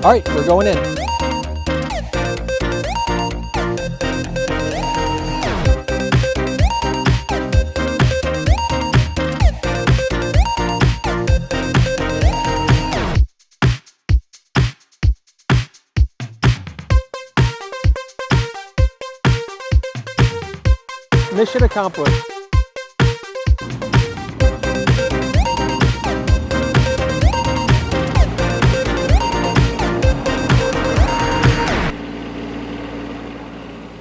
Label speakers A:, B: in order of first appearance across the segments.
A: All right, we're going in. Mission accomplished.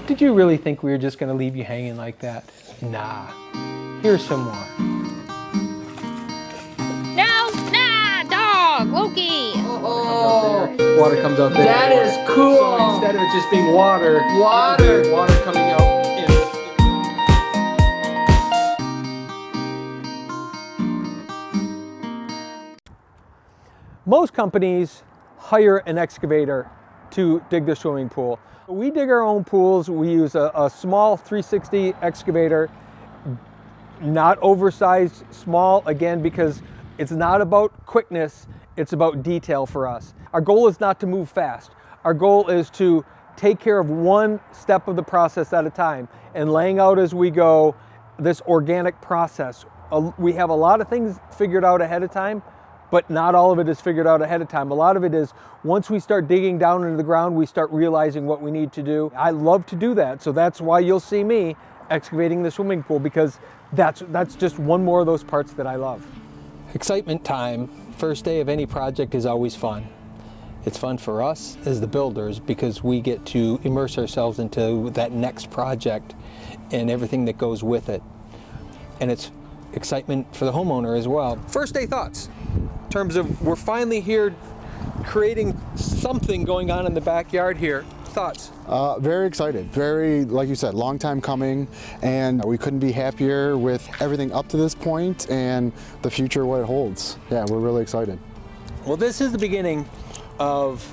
A: Did you really think we were just going to leave you hanging like that? Nah. Here's some more.
B: No! Nah! Dog! Loki!
A: Oh. Water comes out there.
C: That is cool.
A: So instead of it just being water, water coming out. Most companies hire an excavator to dig their swimming pool. We dig our own pools. We use a small 360 excavator, not oversized, small, again, because it's not about quickness, it's about detail for us. Our goal is not to move fast. Our goal is to take care of one step of the process at a time and laying out as we go this organic process. We have a lot of things figured out ahead of time, but not all of it is figured out ahead of time. A lot of it is once we start digging down into the ground, we start realizing what we need to do. I love to do that, so that's why you'll see me excavating the swimming pool, because that's just one more of those parts that I love. Excitement time, first day of any project is always fun. It's fun for us as the builders because we get to immerse ourselves into that next project and everything that goes with it. And it's excitement for the homeowner as well. First day thoughts. In terms of we're finally here creating something going on in the backyard here. Thoughts?
D: Very excited. Very, like you said, long time coming, and we couldn't be happier with everything up to this point and the future, what it holds. Yeah, we're really excited.
A: Well, this is the beginning of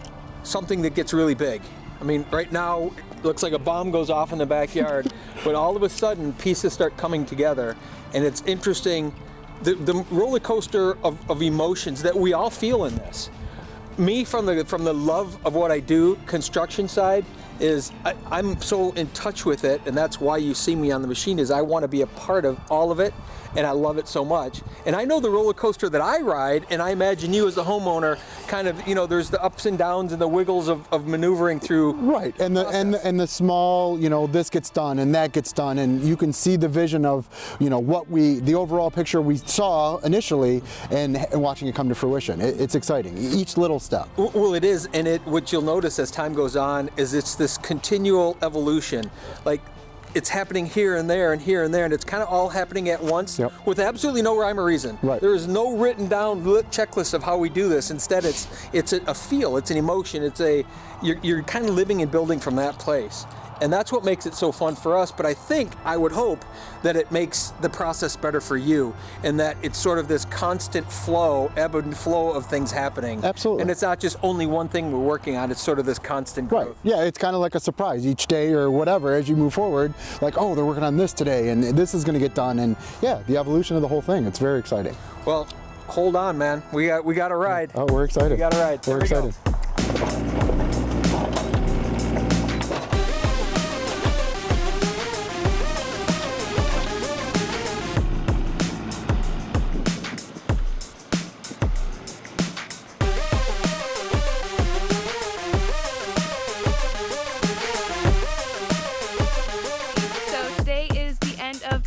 A: something that gets really big. I mean, right now it looks like a bomb goes off in the backyard, but all of a sudden pieces start coming together, and it's interesting. The roller coaster of emotions that we all feel in this. Me, from the love of what I do, construction side, is I'm so in touch with it, and that's why you see me on the machine, is I want to be a part of all of it, and I love it so much. And I know the roller coaster that I ride, and I imagine you as the homeowner kind of, you know, there's the ups and downs and the wiggles of maneuvering through.
D: Right, and the small, you know, this gets done and that gets done, and you can see the vision of, you know, the overall picture we saw initially, and watching it come to fruition. It's exciting, each little step.
A: Well, it is, and what you'll notice as time goes on is it's this continual evolution. Like, it's happening here and there and here and there, and it's kind of all happening at once, yep, with absolutely no rhyme or reason.
D: Right.
A: There is no written down checklist of how we do this. Instead, it's a feel, it's an emotion, you're kind of living and building from that place. And that's what makes it so fun for us, but I would hope that it makes the process better for you, and that it's sort of this constant flow, ebb and flow of things happening.
D: Absolutely.
A: And it's not just only one thing we're working on, it's sort of this constant growth.
D: Right, yeah, it's kind of like a surprise each day or whatever as you move forward, like, oh, they're working on this today, and this is gonna get done, and yeah, the evolution of the whole thing, it's very exciting.
A: Well, hold on, man. We got a ride.
D: Oh, we're excited.
A: We got a ride.
D: We're excited.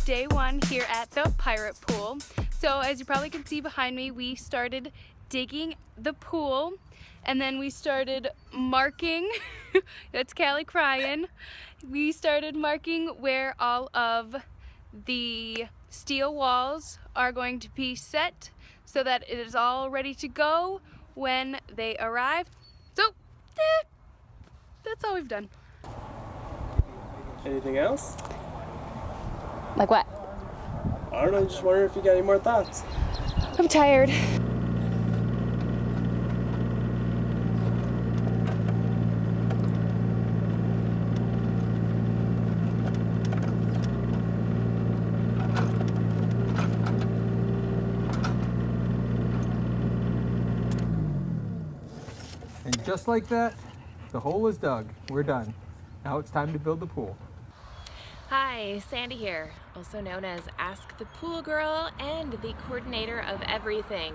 E: Day one here at the Pirate Pool. So as you probably can see behind me, we started digging the pool, and then we started marking that's Callie crying. We started marking where all of the steel walls are going to be set so that it is all ready to go when they arrive. So that's all we've done.
C: Anything else?
B: Like what?
C: I don't know, just wondering if you got any more thoughts.
B: I'm tired.
A: just like that, the hole is dug. We're done. Now it's time to build the pool.
F: Hi, Sandy here, also known as Ask the Pool Girl and the coordinator of everything.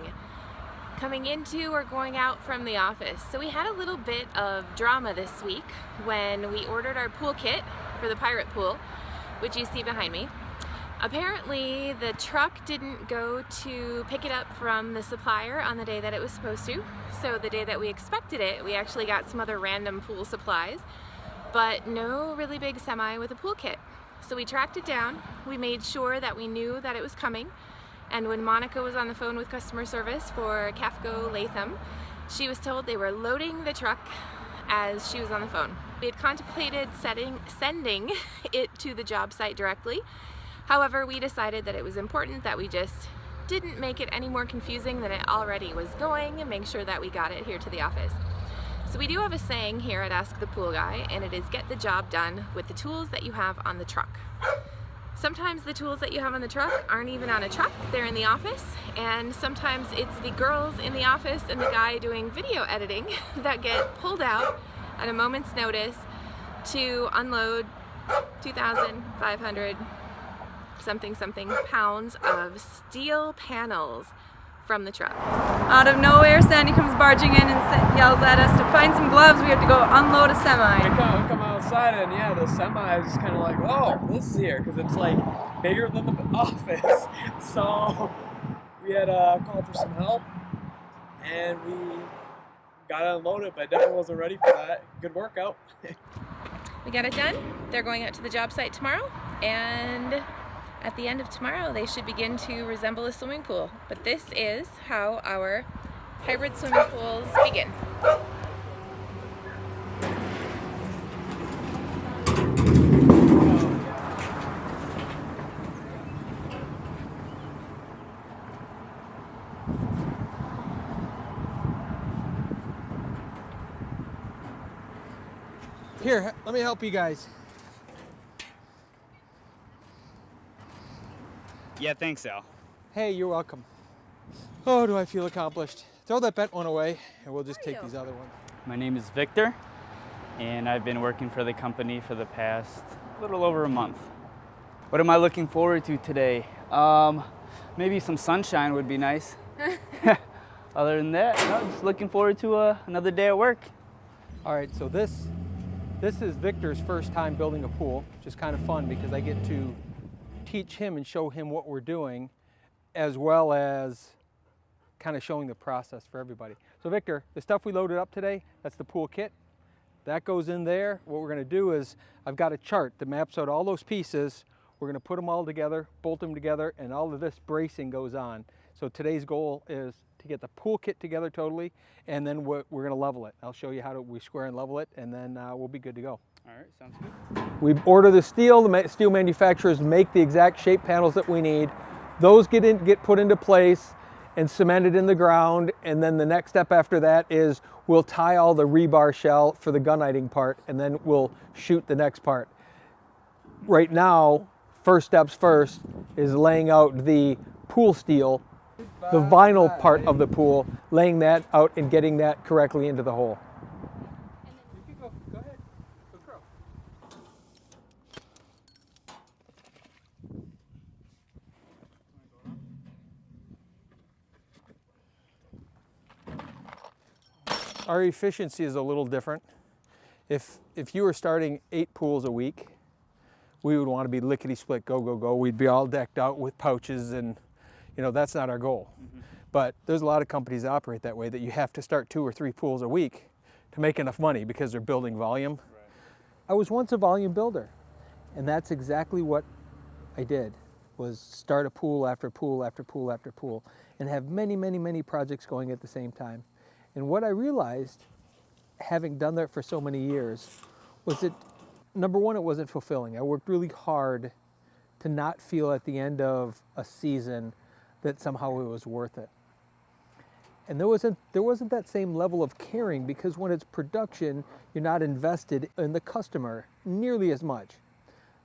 F: Coming into or going out from the office. So we had a little bit of drama this week when we ordered our pool kit for the Pirate Pool, which you see behind me. Apparently the truck didn't go to pick it up from the supplier on the day that it was supposed to. So the day that we expected it, we actually got some other random pool supplies, but no really big semi with a pool kit. So we tracked it down, we made sure that we knew that it was coming, and when Monica was on the phone with customer service for Kafco Latham, she was told they were loading the truck as she was on the phone. We had contemplated sending it to the job site directly. However, we decided that it was important that we just didn't make it any more confusing than it already was going and make sure that we got it here to the office. So we do have a saying here at Ask the Pool Guy, and it is get the job done with the tools that you have on the truck. Sometimes the tools that you have on the truck aren't even on a truck, they're in the office, and sometimes it's the girls in the office and the guy doing video editing that get pulled out at a moment's notice to unload 2,500 something pounds of steel panels from the truck.
G: Out of nowhere, Sandy comes barging in and yells at us to find some gloves. We have to go unload a semi.
C: I come outside and yeah, the semi is just kind of like, oh, this is here, because it's like bigger than the office. So we had a call for some help and we got it unloaded, but definitely wasn't ready for that. Good workout.
F: We got it done. They're going out to the job site tomorrow, and at the end of tomorrow they should begin to resemble a swimming pool. But this is how our hybrid swimming pools begin.
A: Here, let me help you guys.
H: Yeah, thanks, Al.
A: Hey, you're welcome. Oh, do I feel accomplished. Throw that bent one away and we'll just take these other ones.
H: My name is Victor, and I've been working for the company for the past little over a month. What am I looking forward to today? Maybe some sunshine would be nice. Other than that, no, just looking forward to another day at work.
A: All right, so this is Victor's first time building a pool, which is kind of fun because I get to teach him and show him what we're doing, as well as kind of showing the process for everybody. So Victor, the stuff we loaded up today, that's the pool kit. That goes in there. What we're gonna do is, I've got a chart that maps out all those pieces. We're gonna put them all together, bolt them together, and all of this bracing goes on. So today's goal is to get the pool kit together totally, and then we're gonna level it. I'll show you how we square and level it, and then we'll be good to go.
H: All right, sounds good.
A: We order the steel. The steel manufacturers make the exact shape panels that we need. Those get put into place and cemented in the ground, and then the next step after that is we'll tie all the rebar shell for the gunite part, and then we'll shoot the next part. Right now, first steps first is laying out the pool steel, the vinyl part of the pool, laying that out and getting that correctly into the hole. Go ahead. Good girl. Our efficiency is a little different. If you were starting 8 pools a week, we would want to be lickety-split, go, go, go. We'd be all decked out with pouches, and you know, that's not our goal. But there's a lot of companies that operate that way, that you have to start 2 or 3 pools a week to make enough money because they're building volume. Right. I was once a volume builder, and that's exactly what I did, was start a pool after pool after pool after pool, and have many, many, many projects going at the same time. And what I realized, having done that for so many years, was that, number one, it wasn't fulfilling. I worked really hard to not feel at the end of a season that somehow it was worth it. And there wasn't that same level of caring, because when it's production, you're not invested in the customer nearly as much,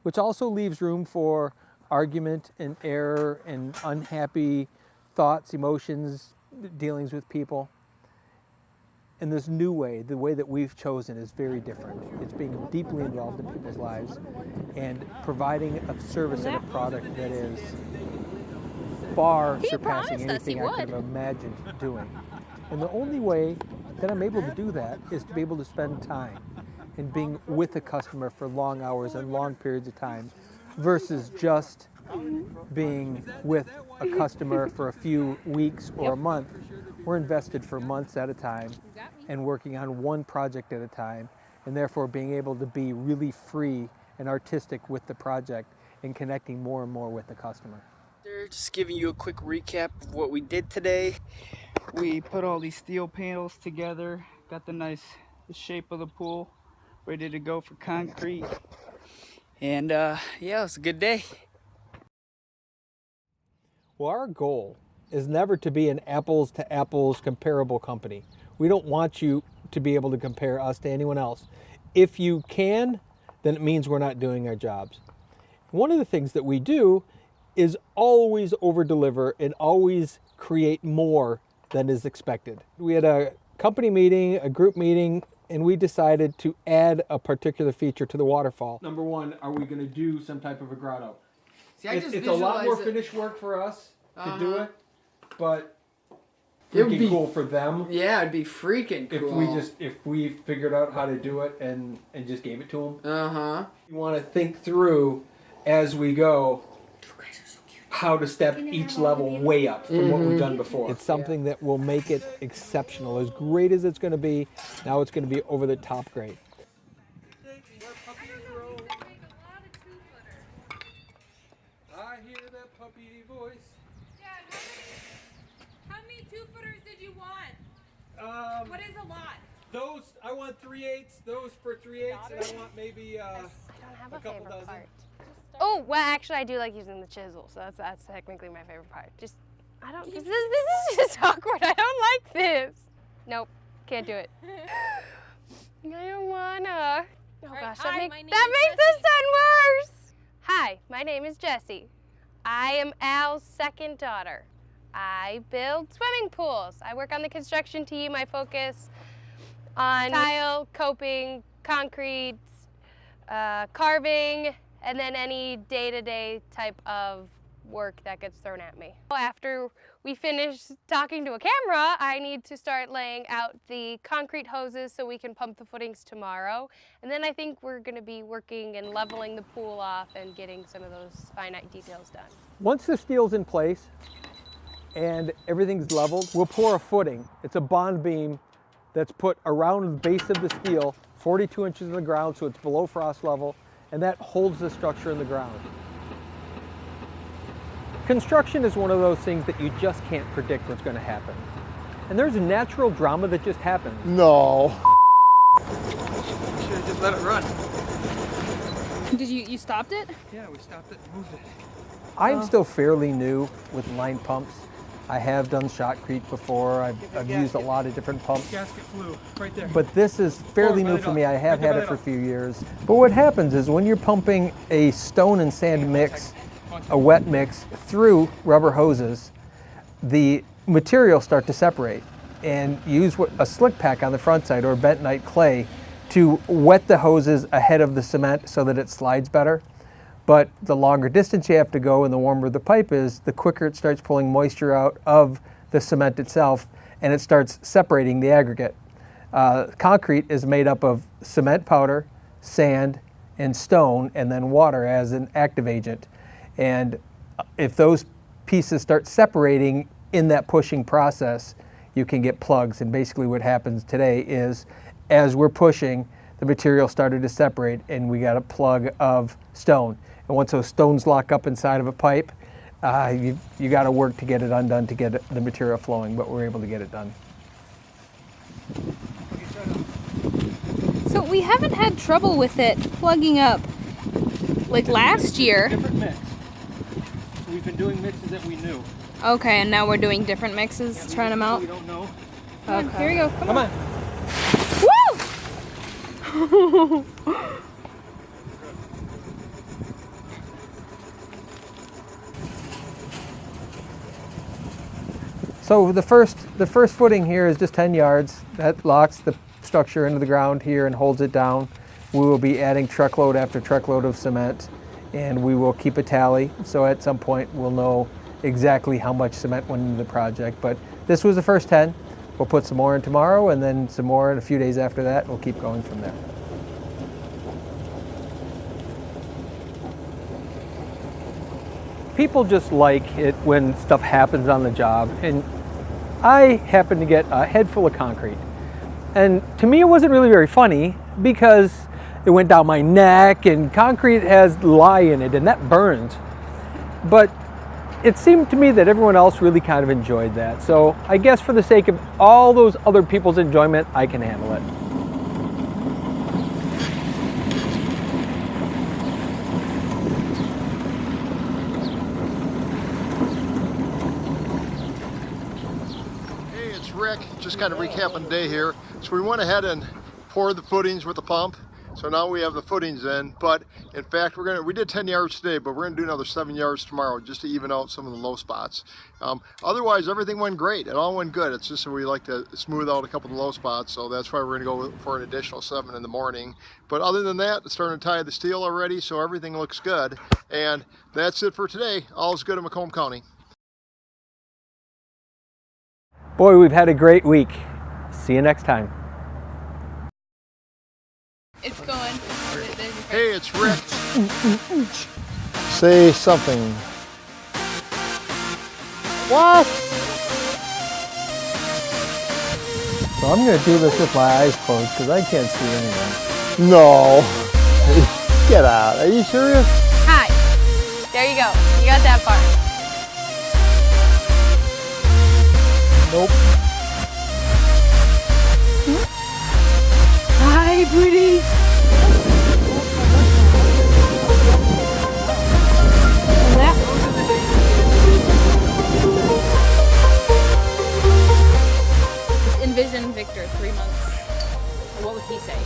A: which also leaves room for argument and error and unhappy thoughts, emotions, dealings with people. in this new way, the way that we've chosen is very different. It's being deeply involved in people's lives and providing a service and a product that is far surpassing anything I could have imagined doing. And the only way that I'm able to do that is to be able to spend time and being with a customer for long hours and long periods of time versus just being with a customer for a few weeks or a month. We're invested for months at a time and working on one project at a time, and therefore being able to be really free and artistic with the project and connecting more and more with the customer.
H: Just giving you a quick recap of what we did today. We put all these steel panels together, got the shape of the pool, ready to go for concrete. And yeah, it was a good day.
A: Well, our goal is never to be an apples to apples comparable company. We don't want you to be able to compare us to anyone else. If you can, then it means we're not doing our jobs. One of the things that we do is always over-deliver and always create more than is expected. We had a company meeting, a group meeting, and we decided to add a particular feature to the waterfall. Number one, are we going to do some type of a grotto?
C: See,
A: It's a lot more finished work for us to do it, but
C: It would
A: freaking
C: be
A: cool for them.
C: Yeah, it'd be freaking cool.
A: If we figured out how to do it and just gave it to them.
C: Uh-huh.
A: You want to think through as we go how to step each level way up from what we've done before. It's something that will make it exceptional. As great as it's going to be, now it's going to be over the top great. I hear that puppy voice.
G: Dad, how many 2-footers did you want? What is a lot?
A: Those, I want 3/8, those for 3/8, and I want maybe
B: I don't have a
A: couple
B: favorite
A: dozen.
B: part. Oh, well, actually, I do like using the chisel, so that's technically my favorite part. This is just awkward. I don't like this. Nope, can't do it. I don't wanna. Oh gosh, that makes this sound worse. Hi, my name is Jessie. I am Al's second daughter. I build swimming pools. I work on the construction team. I focus on tile, coping, concrete, carving, and then any day-to-day type of work that gets thrown at me. After we finish talking to a camera, I need to start laying out the concrete hoses so we can pump the footings tomorrow. And then I think we're gonna be working and leveling the pool off and getting some of those finite details done. Once the steel's in place and everything's leveled, we'll pour a footing. It's a bond beam that's put around the base of the steel, 42 inches in the ground, so it's below frost level, and that holds the structure in the ground. Construction is one of those things that you just can't predict what's going to happen. And there's a natural drama that just happens.
D: No.
C: Should have just let it run.
G: Did you stopped it?
C: Yeah, we stopped it and moved it.
A: I'm still fairly new with line pumps. I have done shotcrete before. I've used a lot of different pumps.
C: Gasket flew right there.
A: But this is fairly new for me. I have had it for a few years. But what happens is when you're pumping a stone and sand mix, a wet mix, through rubber hoses, the materials start to separate. And you use a slick pack on the front side or bentonite clay to wet the hoses ahead of the cement so that it slides better. But the longer distance you have to go and the warmer the pipe is, the quicker it starts pulling moisture out of the cement itself and it starts separating the aggregate. Concrete is made up of cement powder, sand, and stone, and then water as an active agent. And if those pieces start separating in that pushing process, you can get plugs. And basically what happens today is, as we're pushing, the material started to separate and we got a plug of stone. And once those stones lock up inside of a pipe, you got to work to get it undone to get the material flowing, but we're able to get it done.
E: So we haven't had trouble with it plugging up like last year.
A: Different mix. We've been doing mixes that we knew.
E: Okay, and now we're doing different mixes, trying them out.
A: We don't know.
E: Okay. Here we go.
A: Come on.
E: Woo!
A: So the first footing here is just 10 yards. That locks the structure into the ground here and holds it down. We will be adding truckload after truckload of cement, and we will keep a tally. So at some point we'll know exactly how much cement went into the project. But this was the first 10. We'll put some more in tomorrow, and then some more in a few days after that. We'll keep going from there. People just like it when stuff happens on the job, and I happened to get a head full of concrete. And to me it wasn't really very funny because it went down my neck, and concrete has lye in it and that burns. But it seemed to me that everyone else really kind of enjoyed that. So I guess for the sake of all those other people's enjoyment, I can handle it.
I: Rick, just kind of recapping the day here. So we went ahead and poured the footings with the pump. So now we have the footings in, but in fact we did 10 yards today, but we're gonna do another 7 yards tomorrow just to even out some of the low spots. Otherwise everything went great, it all went good. It's just that we like to smooth out a couple of the low spots, so that's why we're gonna go for an additional 7 in the morning. But other than that, it's starting to tie the steel already, so everything looks good. And that's it for today. All's good in Macomb County.
A: Boy, we've had a great week. See you next time.
E: It's going.
I: Hey, it's Rick.
J: Say something. What?
A: So I'm going to do this with my eyes closed because I can't see anything.
J: No. Get out. Are you serious?
B: Hi. There you go. You got that part.
A: Nope.
G: Hi, pretty.
E: Envision Victor 3 months. What would he say?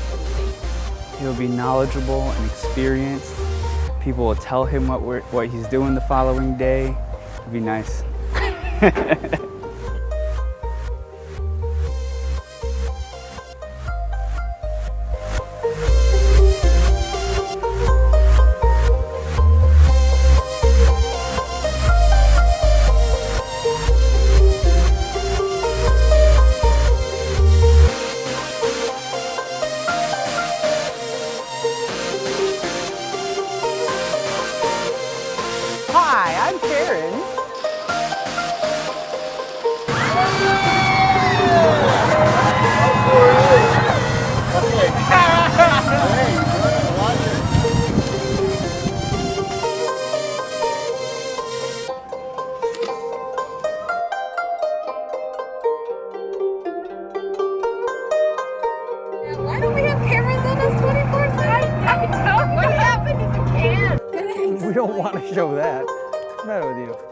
H: He'll be knowledgeable and experienced. People will tell him what he's doing the following day. It'd be nice.
A: Hi, I'm Karen.
B: Why don't we have cameras on us 24/7? I don't. What happened to the can?
A: We don't want to show that. What's the matter with you?